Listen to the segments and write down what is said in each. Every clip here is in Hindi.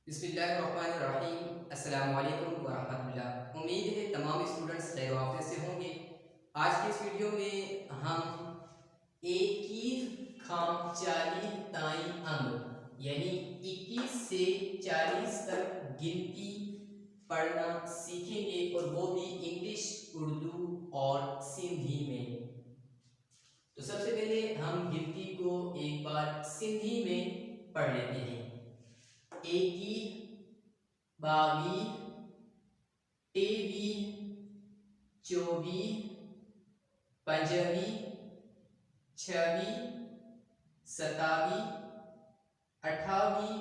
बिस्मिल्लाहिर्रहमानिर्रहीम अस्सलामु अलैकुम वरहमतुल्लाह। उम्मीद है तमाम स्टूडेंट्स खैर वाफियत से होंगे। आज की इस वीडियो में हम 21 खाम 40 ताई अंग यानी 21 से 40 तक गिनती पढ़ना सीखेंगे और वो भी इंग्लिश, उर्दू और सिंधी में। तो सबसे पहले हम गिनती को एक बार सिंधी में पढ़ लेते हैं। एकी, बावी, टेवी, चौवी, पंजवी, छवी, सतावी, अठावी,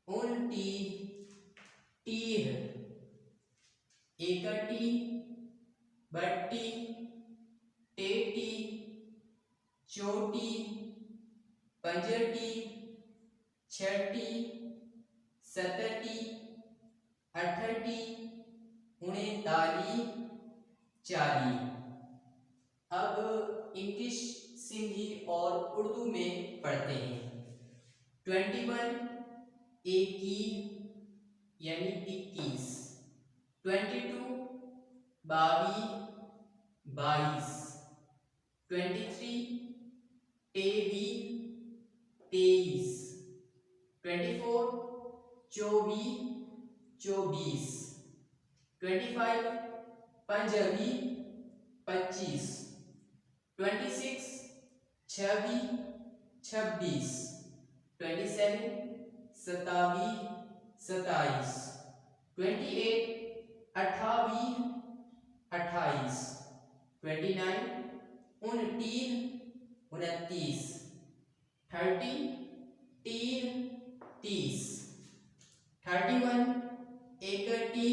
उनटी, टीह, एकटी, बट्टी, टेटी, चोटी, पंजटी, छठी, सतटी, अठटी, उनताली, चाली। अब इंग्लिश, सिंधी और उर्दू में पढ़ते हैं। 21 एकी यानी 21, 22 बावी 22, 23 तेवी 23, 24 चौबी 24, 25 पंजवी 25, 26 छवी 26, 27 सतावी 27, 28 अठावी 28, 29 उनतीस 29, 30 तीन 30, 31 इकट्ठी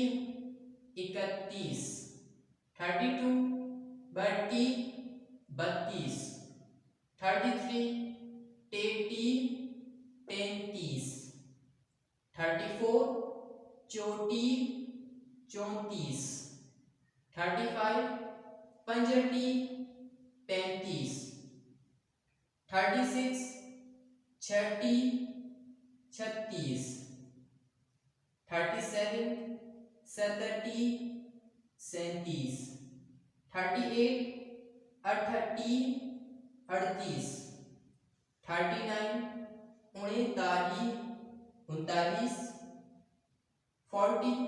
31, 32 बट्टी 32, 33 तेती 33, 34 चोटी 34, 35 पंजटी 35, 36 छठी 36, 37 सतटी 37, 38 अठटी 38, 39 उनताली 39, 40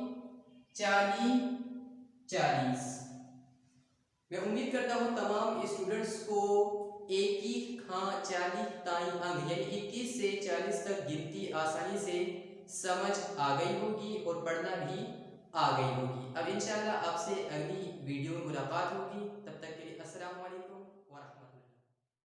40 40। मैं उम्मीद करता हूँ तमाम स्टूडेंट्स को एक ही खां 40 ताई अंग यानी 21 से 40 तक गिनती आसानी से समझ आ गई होगी और पढ़ना भी आ गई होगी। अब इंशाल्लाह आपसे अगली वीडियो में मुलाकात होगी। तब